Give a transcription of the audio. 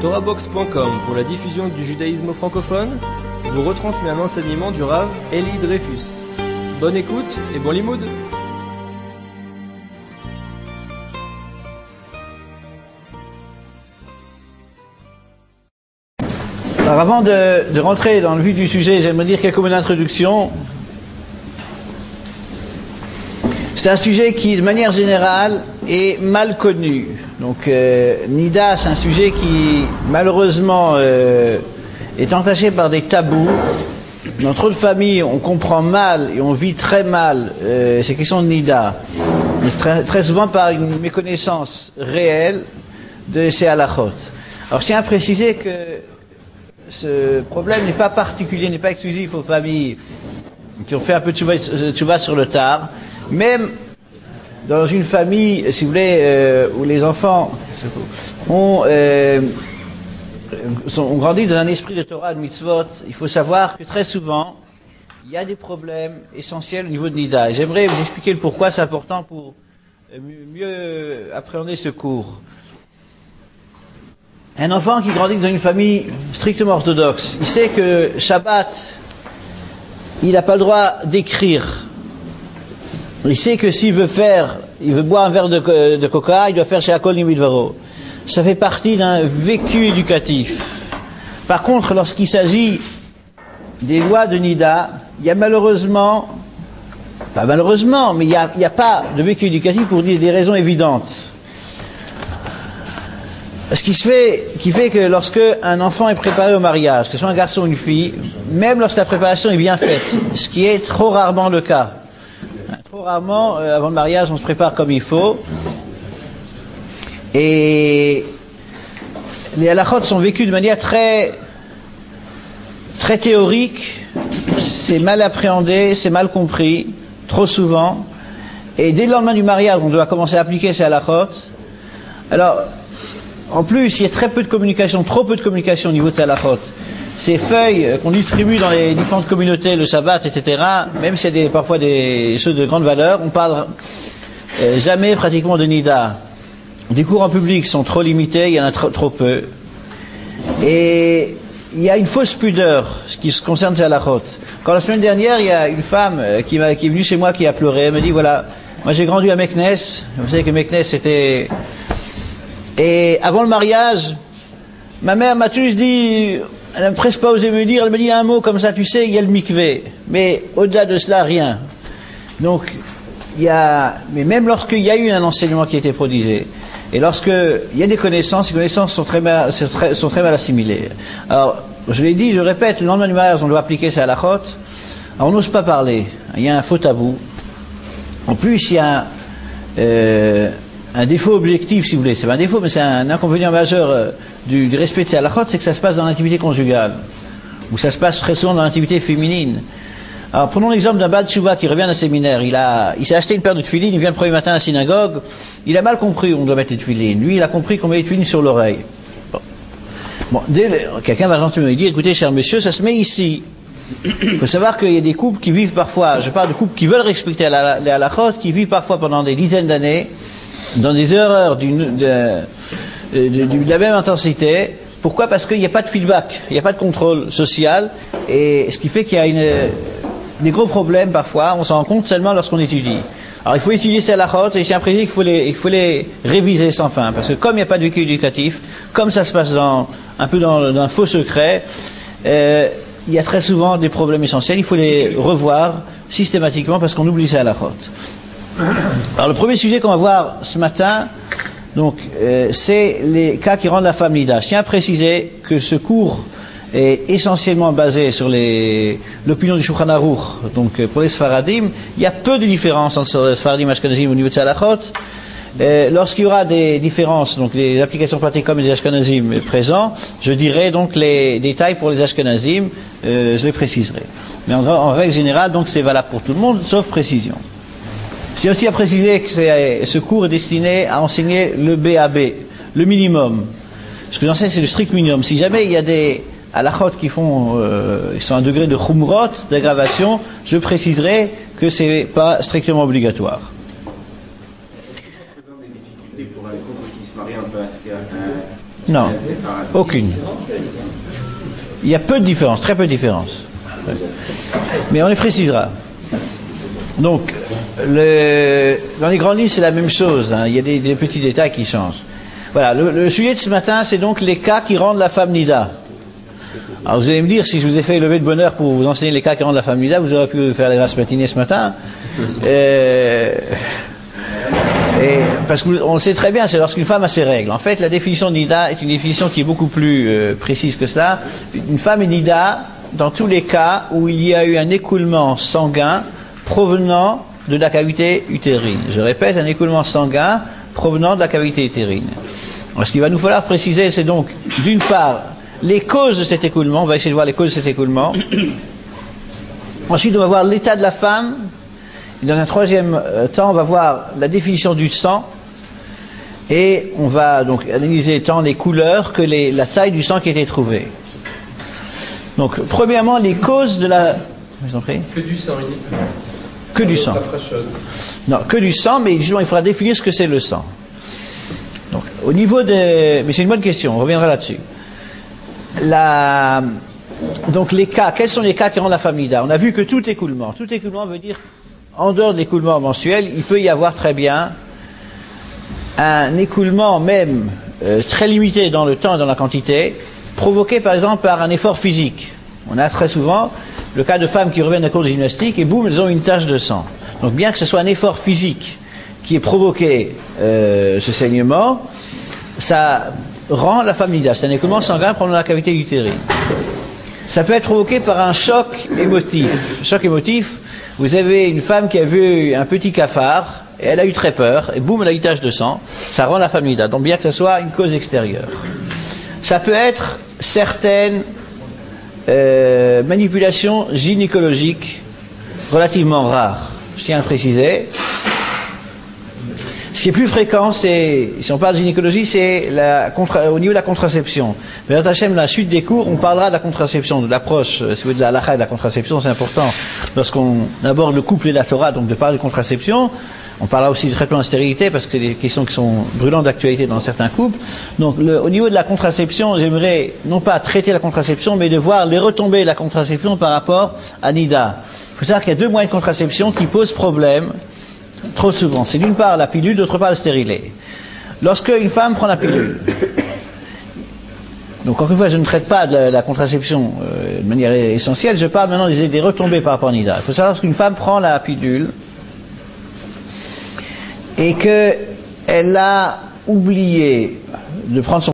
TorahBox.com pour la diffusion du judaïsme francophone vous retransmet un enseignement du Rav Eli Dreyfus. Bonne écoute et bon limoud. Alors avant de rentrer dans le vif du sujet, j'aimerais dire quelques mots d'introduction. C'est un sujet qui, de manière générale, est mal connu. Donc, Nida, c'est un sujet qui, malheureusement, est entaché par des tabous. Dans trop de familles, on comprend mal et on vit très mal ces questions de Nida. Mais très souvent par une méconnaissance réelle de ces halachot. Alors, je tiens à préciser que ce problème n'est pas particulier, n'est pas exclusif aux familles qui ont fait un peu de tchouva sur le tard. Même dans une famille, si vous voulez, où les enfants ont grandi dans un esprit de Torah, de mitzvot, il faut savoir que très souvent, il y a des problèmes essentiels au niveau de Nida. Et j'aimerais vous expliquer le pourquoi c'est important pour mieux appréhender ce cours. Un enfant qui grandit dans une famille strictement orthodoxe, il sait que Shabbat, il n'a pas le droit d'écrire. Il sait que s'il veut boire un verre de coca, il doit faire chez Akol Nimidvaro. Ça fait partie d'un vécu éducatif. Par contre, lorsqu'il s'agit des lois de Nida, il y a malheureusement, pas malheureusement, mais il n'y a pas de vécu éducatif pour dire des raisons évidentes. Ce qui fait que lorsque un enfant est préparé au mariage, que ce soit un garçon ou une fille, même lorsque la préparation est bien faite, ce qui est trop rarement le cas. Trop rarement, avant le mariage, on se prépare comme il faut. Et les halachot sont vécus de manière très, très théorique. C'est mal appréhendé, c'est mal compris, trop souvent. Et dès le lendemain du mariage, on doit commencer à appliquer ces halachot. Alors, en plus, il y a très peu de communication, trop peu de communication au niveau de ces halachot. Ces feuilles qu'on distribue dans les différentes communautés, le Shabbat, etc., même s'il y a parfois des choses de grande valeur, on parle jamais pratiquement de Nida. Les cours en public sont trop limités, il y en a trop peu. Et il y a une fausse pudeur, ce qui se concerne ces halachot. Quand la semaine dernière, il y a une femme qui est venue chez moi, qui a pleuré, elle me dit, voilà, moi j'ai grandi à Meknes, vous savez que Meknes c'était... Et avant le mariage, ma mère m'a toujours dit, elle n'a presque pas osé me dire, elle me dit un mot comme ça, tu sais, il y a le mikvé. Mais au-delà de cela, rien. Donc, mais même lorsqu'il y a eu un enseignement qui a été prodigué, et lorsqu'il y a des connaissances, ces connaissances sont très mal assimilées. Alors, je l'ai dit, je répète, le lendemain du mariage, on doit appliquer ça à la chote. Alors, on n'ose pas parler. Il y a un faux tabou. En plus, il y a un défaut objectif, si vous voulez. C'est pas un défaut, mais c'est un inconvénient majeur du respect de ces halachot, c'est que ça se passe dans l'intimité conjugale, ou ça se passe très souvent dans l'intimité féminine. Alors prenons l'exemple d'un Baal Tshuva qui revient d'un séminaire. Il s'est acheté une paire de tefilines, il vient le premier matin à la synagogue, il a mal compris où on doit mettre les tefilines. Lui, il a compris qu'on met les tefilines sur l'oreille. Bon, quelqu'un va gentiment lui dire, écoutez, cher monsieur, ça se met ici. Il faut savoir qu'il y a des couples qui vivent parfois, je parle de couples qui veulent respecter les halachot, qui vivent parfois pendant des dizaines d'années, dans des erreurs de la même intensité. Pourquoi? Parce qu'il n'y a pas de feedback, il n'y a pas de contrôle social, et ce qui fait qu'il y a des gros problèmes parfois, on s'en rend compte seulement lorsqu'on étudie. Alors il faut étudier ces halachot, et j'ai appris qu'il faut les réviser sans fin, parce que comme il n'y a pas de vécu éducatif, comme ça se passe un peu dans un faux secret, il y a très souvent des problèmes essentiels, il faut les revoir systématiquement parce qu'on oublie ces halachot. Alors le premier sujet qu'on va voir ce matin, donc, c'est les cas qui rendent la femme Nida. Je tiens à préciser que ce cours est essentiellement basé sur l'opinion du Shulchan Aruch. Donc pour les Sfaradim, il y a peu de différences entre les Sfaradim et Ashkenazim au niveau de ces halachot. Lorsqu'il y aura des différences, donc les applications pratiques comme les Ashkenazim présents, je dirai donc les détails pour les Ashkenazim, je les préciserai. Mais en règle générale, donc c'est valable pour tout le monde, sauf précision. Je tiens aussi à préciser que ce cours est destiné à enseigner le BAB, le minimum. Ce que j'enseigne, c'est le strict minimum. Si jamais il y a des halachot qui sont à un degré de chumrot, d'aggravation, je préciserai que c'est pas strictement obligatoire. Est-ce que ça présente des difficultés pour les couples qui se marient un peu assez Non, aucune. Il y a peu de différence, très peu de différence. Mais on les précisera. Donc, dans les grandes lignes, c'est la même chose. Hein. Il y a des petits détails qui changent. Voilà, le sujet de ce matin, c'est donc les cas qui rendent la femme nida. Alors vous allez me dire, si je vous ai fait lever de bonne heure pour vous enseigner les cas qui rendent la femme nida, vous aurez pu faire les grasses matinées ce matin. Parce qu'on le sait très bien, c'est lorsqu'une femme a ses règles. En fait, la définition de nida est une définition qui est beaucoup plus précise que cela. Une femme est nida dans tous les cas où il y a eu un écoulement sanguin provenant de la cavité utérine. Je répète, un écoulement sanguin provenant de la cavité utérine. Alors, ce qu'il va nous falloir préciser, c'est donc, d'une part, les causes de cet écoulement. On va essayer de voir les causes de cet écoulement. Ensuite, on va voir l'état de la femme. Et dans un troisième temps, on va voir la définition du sang. Et on va donc analyser tant les couleurs que la taille du sang qui a été trouvé. Donc, premièrement, les causes de la... Je vous en prie. Que du sang uniquement. Que du sang. Non, que du sang, mais justement, il faudra définir ce que c'est le sang. Donc, au niveau des... Mais c'est une bonne question, on reviendra là-dessus. Donc, les cas, quels sont les cas qui rendent la femme nida? On a vu que tout écoulement veut dire, en dehors de l'écoulement mensuel, il peut y avoir très bien un écoulement même très limité dans le temps et dans la quantité, provoqué par exemple par un effort physique. On a très souvent le cas de femmes qui reviennent d'un cours de gymnastique et boum, elles ont une tache de sang. Donc bien que ce soit un effort physique qui ait provoqué ce saignement, ça rend la femme nida. C'est un écoulement sanguin pendant la cavité utérine. Ça peut être provoqué par un choc émotif. Choc émotif, vous avez une femme qui a vu un petit cafard, et elle a eu très peur, et boum, elle a une tache de sang. Ça rend la femme nida. Donc bien que ce soit une cause extérieure. Ça peut être certaines manipulations gynécologiques relativement rares. Je tiens à le préciser. Ce qui est plus fréquent, c'est, si on parle de gynécologie, c'est au niveau de la contraception. Mais dans la suite des cours, on parlera de la contraception, de l'approche, si vous voulez, de la halakha et de la contraception, c'est important. Lorsqu'on aborde le couple et la Torah, donc de parler de contraception, on parlera aussi du traitement de stérilité, parce que c'est des questions qui sont brûlantes d'actualité dans certains couples. Donc, au niveau de la contraception, j'aimerais non pas traiter la contraception, mais de voir les retombées de la contraception par rapport à Nida. Il faut savoir qu'il y a deux moyens de contraception qui posent problème trop souvent. C'est d'une part la pilule, d'autre part le stérilet. Lorsque une femme prend la pilule, donc encore une fois, je ne traite pas de la contraception de manière essentielle, je parle maintenant des retombées par rapport à Nida. Il faut savoir qu'une femme prend la pilule et qu'elle a oublié de prendre son